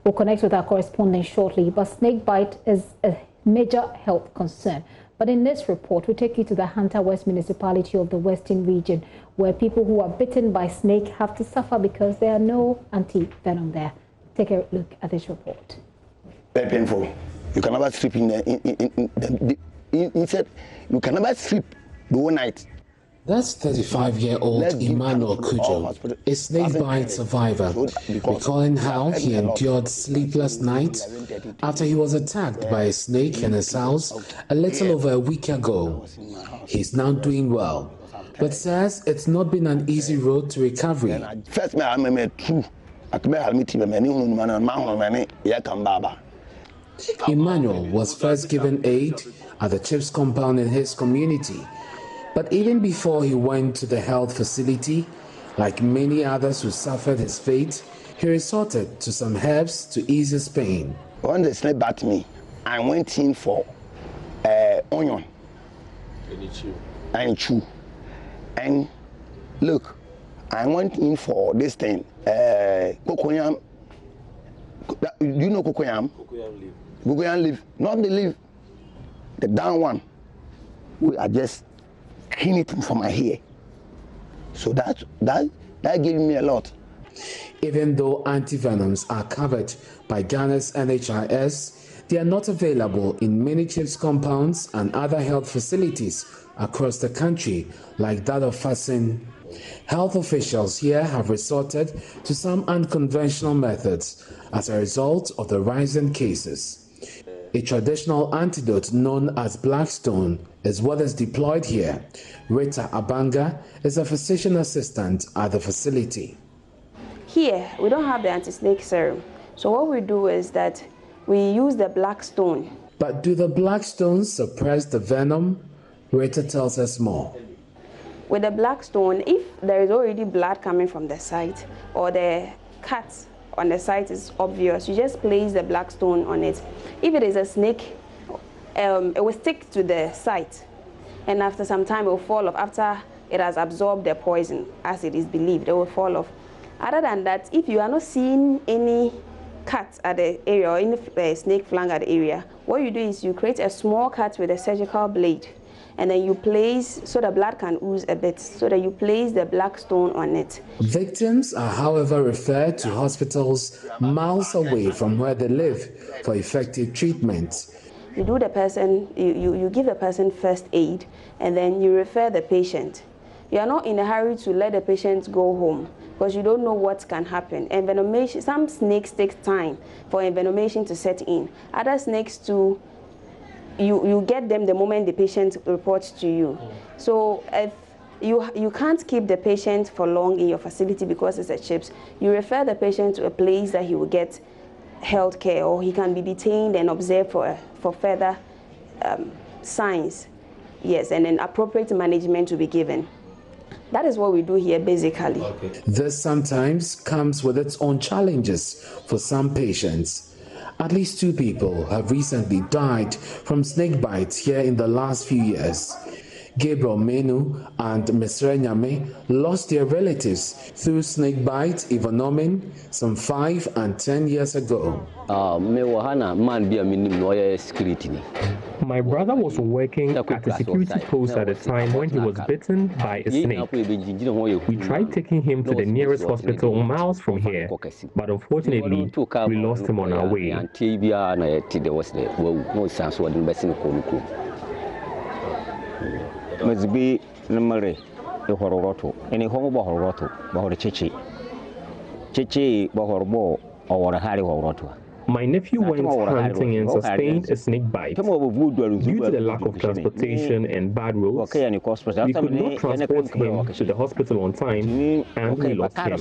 We'll connect with our correspondent shortly, but snake bite is a major health concern. But in this report, we take you to the Hunter West municipality of the Western region, where people who are bitten by snake have to suffer because there are no anti-venom there. Take a look at this report. Very painful. You can never sleep inside. You can never sleep the whole night. That's 35-year-old Emmanuel Kujo, a snake bite survivor, recalling how he endured sleepless nights after he was attacked by a snake in his house a little over a week ago. He's now doing well, but says it's not been an easy road to recovery. First, Emmanuel was first given aid at the CHIPS compound in his community. But even before he went to the health facility, like many others who suffered his fate, he resorted to some herbs to ease his pain. When the snake bit me, I went in for onion and chew. And look, I went in for this thing, cocoyam. Do you know cocoyam? Cocoyam leaf. Cocoyam leaf, not the leaf, the down one. We are just clean it from my hair. So that gave me a lot. Even though antivenoms are covered by Ghana's NHIS, they are not available in many CHIPS compounds and other health facilities across the country, like that of Fasin. Health officials here have resorted to some unconventional methods as a result of the rising cases. A traditional antidote known as Blackstone is what is deployed here. Rita Abanga is a physician assistant at the facility. Here, we don't have the anti-snake serum. So what we do is that we use the Blackstone. But do the Blackstones suppress the venom? Rita tells us more. With the Blackstone, if there is already blood coming from the site or the cut on the site is obvious, you just place the Blackstone on it. If it is a snake, it will stick to the site, and after some time it will fall off. After it has absorbed the poison, as it is believed, it will fall off. Other than that, if you are not seeing any cut at the area or any snake flank at the area, what you do is you create a small cut with a surgical blade, and then you place, so the blood can ooze a bit, so that you place the Blackstone on it. Victims are, however, referred to hospitals miles away from where they live for effective treatment. You do the person, you give the person first aid, and then you refer the patient. You are not in a hurry to let the patient go home, because you don't know what can happen. Envenomation, some snakes take time for envenomation to set in. Other snakes too, you get them the moment the patient reports to you. So if you can't keep the patient for long in your facility because it's a CHIPS, you refer the patient to a place that he will get health care, or he can be detained and observed for further signs. Yes, and then appropriate management to be given. That is what we do here, basically. Okay. This sometimes comes with its own challenges for some patients. At least 2 people have recently died from snake bites here in the last few years. Gabriel Menu and Mr. Nyame lost their relatives through snake bite envenoming some 5 and 10 years ago. My brother was working at a security post at the time when he was bitten by a snake. We tried taking him to the nearest hospital miles from here, but unfortunately, we lost him on our way. My nephew went hunting and sustained a snake bite. Due to the lack of transportation and bad roads, we could not transport him to the hospital on time, and we lost him.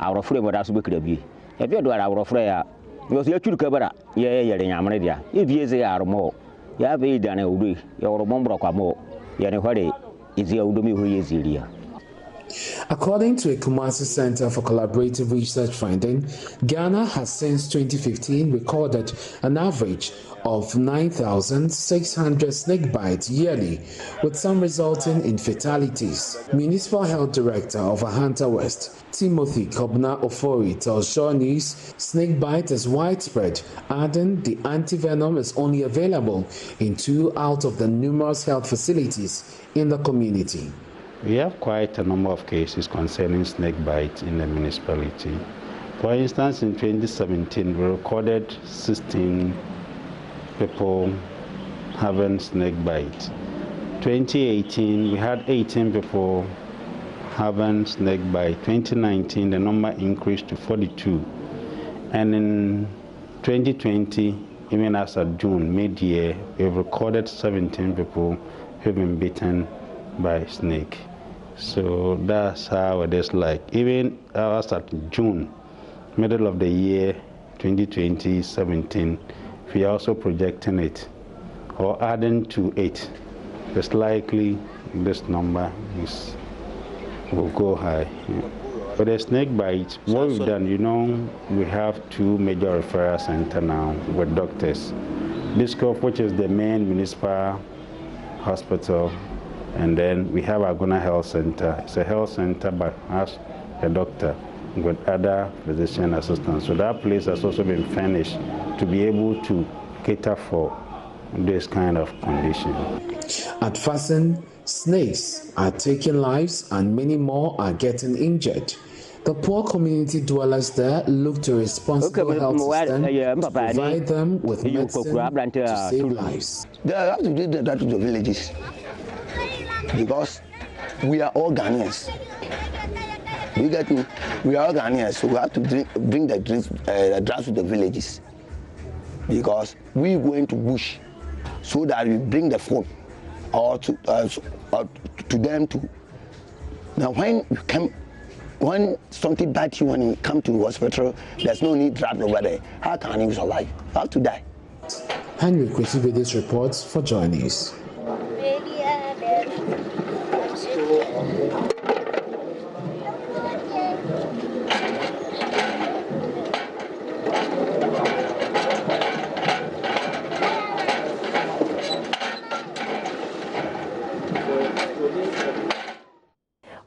Our friend would also be clear. If you do our friend, you see a true cover, Yamaria. If you say are more, you have a done a week, your Mombroka more, Yanahari is the Udumi who is here. According to a Kumasi Center for Collaborative Research finding, Ghana has since 2015 recorded an average of 9,600 snake bites yearly, with some resulting in fatalities. Municipal Health Director of Ahanta West, Timothy Kobna Ofori, tells JoyNews snake bite is widespread, adding the antivenom is only available in 2 out of the numerous health facilities in the community. We have quite a number of cases concerning snake bites in the municipality. For instance, in 2017, we recorded 16 people having snake bites. 2018, we had 18 people having snake bite. 2019, the number increased to 42. And in 2020, even as of June, mid-year, we've recorded 17 people who've been bitten by snake. So that's how it is like. Even as at June, middle of the year, 2020-17, we are also projecting it or adding to it. It's likely this number will go high. For the snake bite, what we've done, we have 2 major referral centers now with doctors. Biscop, which is the main municipal hospital, and then we have Agona Health Center. It's a health center but has a doctor with other physician assistants. So that place has also been furnished to be able to cater for this kind of condition. At Fasin, snakes are taking lives and many more are getting injured. The poor community dwellers there look to responsible health system to provide them with medicine to save lives. They have to do that to the villages because we are all Ghanaians. We are all Ghanaians, so we have to bring the drugs to the villages because we go into bush so that we bring the food or to them too. Now when something bites you when you come to the hospital, there's no need drug over there. How can you survive? You have to die. Henry Kwesi with this report for JoyNews.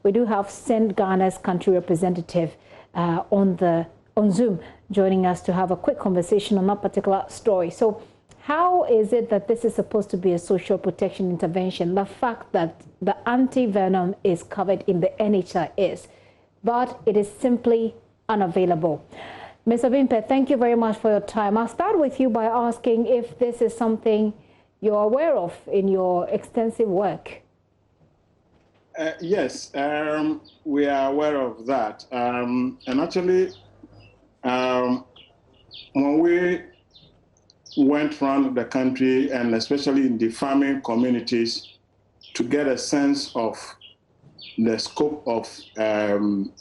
We do have Send Ghana's country representative on Zoom joining us to have a quick conversation on that particular story. So how is it that this is supposed to be a social protection intervention? The fact that the antivenom is covered in the NHIS, but it is simply unavailable. Mr. Vimpe, thank you very much for your time. I'll start with you by asking if this is something you're aware of in your extensive work. Yes, we are aware of that. And actually, when we went around the country, and especially in the farming communities, to get a sense of the scope of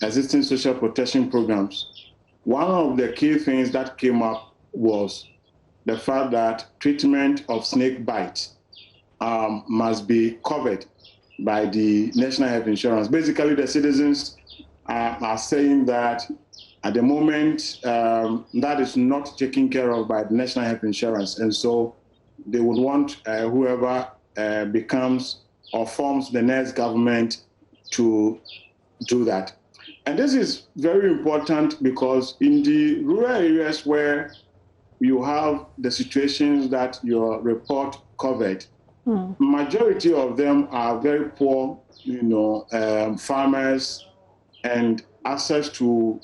existing social protection programs, one of the key things that came up was the fact that treatment of snake bite must be covered by the National Health Insurance. Basically, the citizens are saying that at the moment, that is not taken care of by the National Health Insurance. And so they would want whoever becomes or forms the next government to do that. And this is very important because in the rural areas where you have the situations that your report covered, majority of them are very poor, farmers, and access to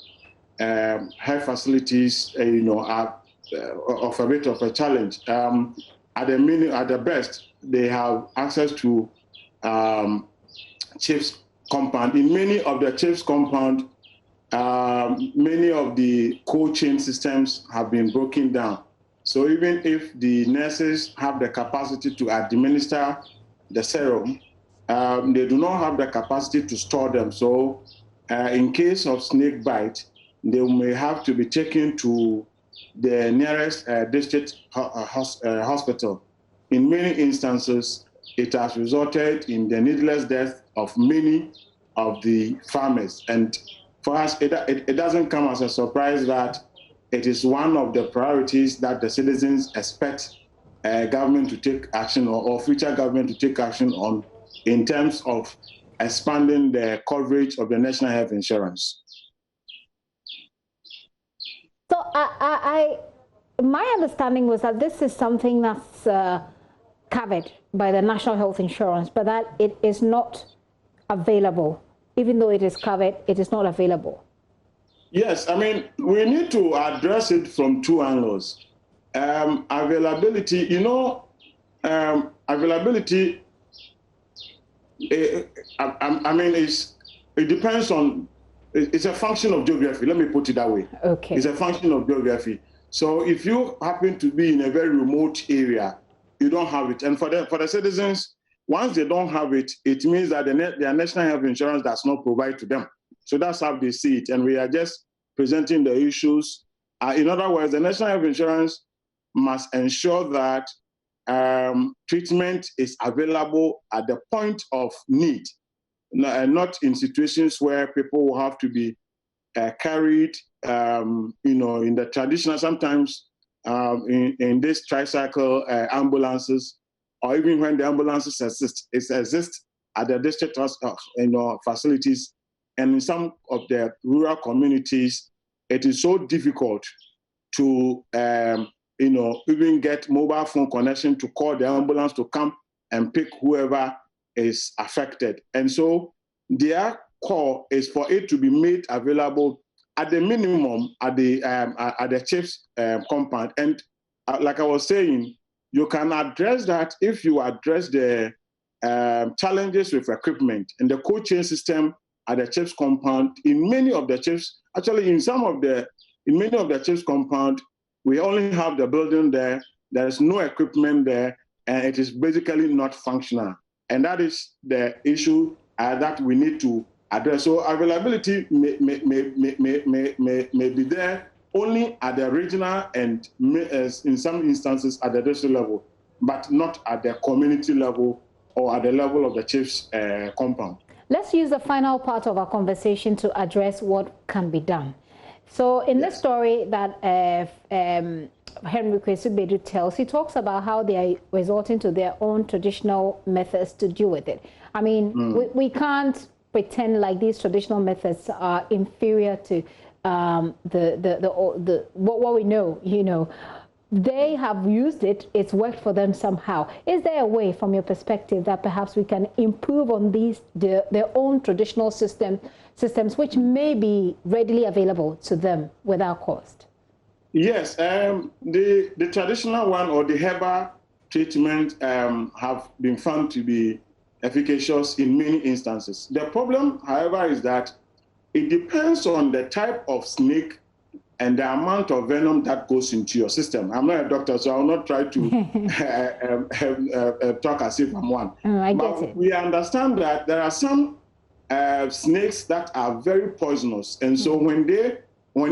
health facilities, are of a bit of a challenge. At the best, they have access to chief's compound. In many of the chief's compound, many of the cold chain systems have been broken down. So even if the nurses have the capacity to administer the serum, they do not have the capacity to store them. So in case of snake bite, they may have to be taken to the nearest district hospital. In many instances, it has resulted in the needless death of many of the farmers. And for us, it doesn't come as a surprise that it is one of the priorities that the citizens expect government to take action or future government to take action on in terms of expanding the coverage of the national health insurance. So my understanding was that this is something that's covered by the national health insurance, but that it is not available. Even though it is covered, it is not available. Yes, I mean, we need to address it from two angles. Availability, availability, I mean, it depends on, it's a function of geography. Let me put it that way. Okay. It's a function of geography. So if you happen to be in a very remote area, you don't have it. And for the citizens, once they don't have it, it means that their national health insurance does not provide to them. So that's how they see it. And we are just presenting the issues. In other words, the national health insurance must ensure that treatment is available at the point of need, and not in situations where people will have to be carried, in the traditional, sometimes in this tricycle ambulances, or even when the ambulances exist at the district facilities, and in some of the rural communities, it is so difficult to even get mobile phone connection to call the ambulance to come and pick whoever is affected. And so their call is for it to be made available at the minimum at the chief's compound. And like I was saying, you can address that if you address the challenges with equipment and the cold chain system at the chief's compound. In many of the chiefs, actually in many of the chief's compound, we only have the building there. There is no equipment there, and it is basically not functional. And that is the issue that we need to address. So availability may be there only at the regional and in some instances at the district level, but not at the community level or at the level of the chief's compound. Let's use the final part of our conversation to address what can be done. So in this story that Henry Kwesi-Bedu tells, he talks about how they are resorting to their own traditional methods to deal with it. I mean, we can't pretend like these traditional methods are inferior to what we know, They have used it, it's worked for them somehow. Is there a way, from your perspective, that perhaps we can improve on their own traditional systems which may be readily available to them without cost? Yes, the traditional one or the herbal treatment have been found to be efficacious in many instances. The problem, however, is that it depends on the type of snake and the amount of venom that goes into your system. I'm not a doctor, so I will not try to talk as if I'm one. But we understand that there are some snakes that are very poisonous. And so when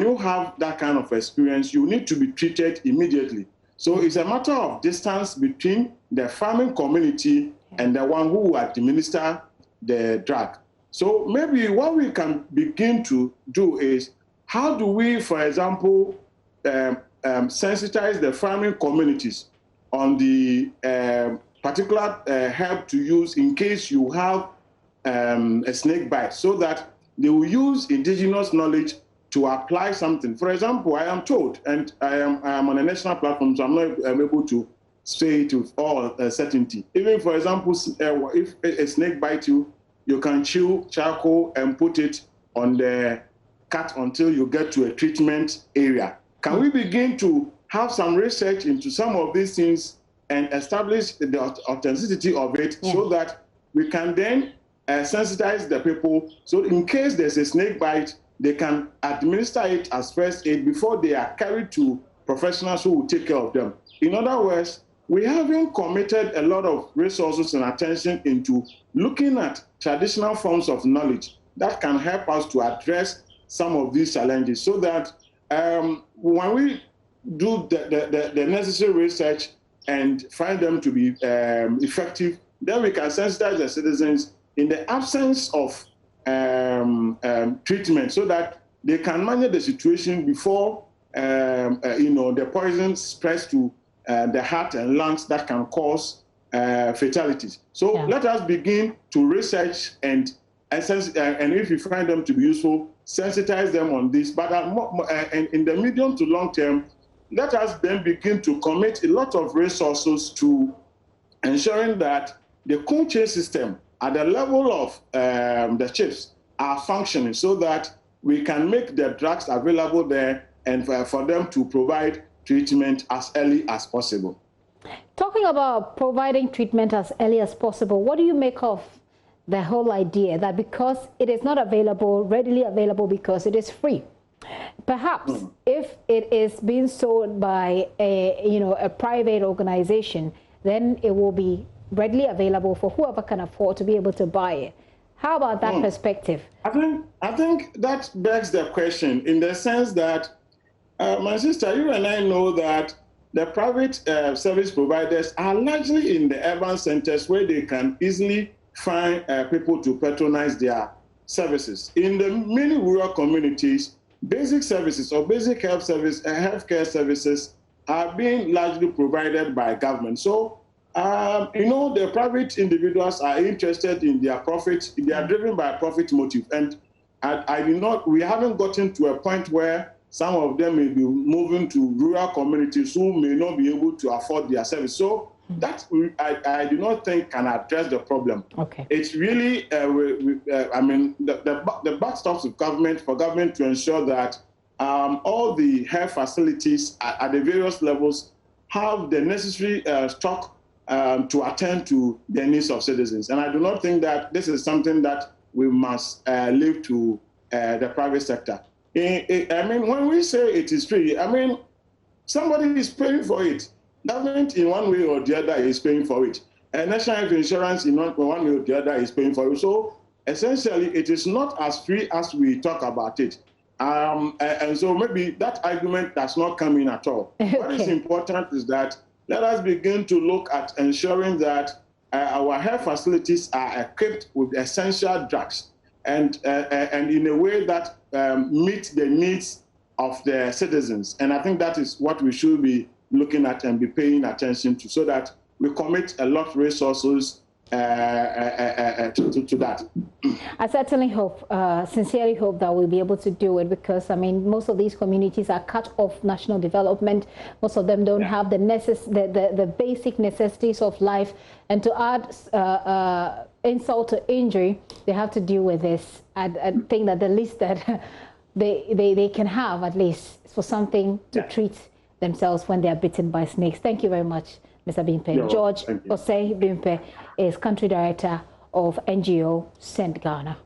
you have that kind of experience, you need to be treated immediately. So it's a matter of distance between the farming community and the one who will administer the drug. So maybe what we can begin to do is, how do we, for example, sensitize the farming communities on the particular herb to use in case you have a snake bite, so that they will use indigenous knowledge to apply something. For example, I am told, and I am on a national platform, so I'm not able to say it with all certainty. Even, for example, if a snake bites you, you can chew charcoal and put it on the cut until you get to a treatment area. Can we begin to have some research into some of these things and establish the authenticity of it, so that we can then sensitize the people, so in case there's a snake bite, they can administer it as first aid before they are carried to professionals who will take care of them. In other words, we haven't committed a lot of resources and attention into looking at traditional forms of knowledge that can help us to address some of these challenges, so that when we do the necessary research and find them to be effective, then we can sensitize the citizens in the absence of treatment so that they can manage the situation before the poison spreads to the heart and lungs that can cause fatalities. So let us begin to research and if you find them to be useful, sensitize them on this. But in the medium to long term, let us then begin to commit a lot of resources to ensuring that the cold chain system at the level of the chips are functioning so that we can make the drugs available there and for them to provide treatment as early as possible. Talking about providing treatment as early as possible, what do you make of the whole idea that because it is not available, readily available because it is free, perhaps if it is being sold by a private organization, then it will be readily available for whoever can afford to be able to buy it? How about that perspective? I think that begs the question in the sense that, my sister, you and I know that the private service providers are largely in the urban centers where they can easily find people to patronize their services. In the many rural communities, basic services or basic healthcare services are being largely provided by government. So, the private individuals are interested in their profit. They are driven by a profit motive. And we haven't gotten to a point where some of them may be moving to rural communities who may not be able to afford their service. So that I do not think can address the problem. Okay. It's really, the backstops of government for government to ensure that all the health facilities at the various levels have the necessary stock to attend to the needs of citizens. And I do not think that this is something that we must leave to the private sector. When we say it is free, somebody is paying for it. Government in one way or the other is paying for it. And national health insurance in one way or the other is paying for it. So essentially, it is not as free as we talk about it. And so maybe that argument does not come in at all. Okay. What is important is that let us begin to look at ensuring that our health facilities are equipped with essential drugs and in a way that meet the needs of the citizens. And I think that is what we should be looking at and be paying attention to so that we commit a lot of resources to that. I certainly hope, sincerely hope that we'll be able to do it because, most of these communities are cut off national development. Most of them don't have the basic necessities of life. And to add insult to injury, they have to deal with this. I think that the least that they can have, at least, for something to treat themselves when they are bitten by snakes. Thank you very much, Mr. Bimpe. George Osei Bimpe is Country Director of NGO Send Ghana.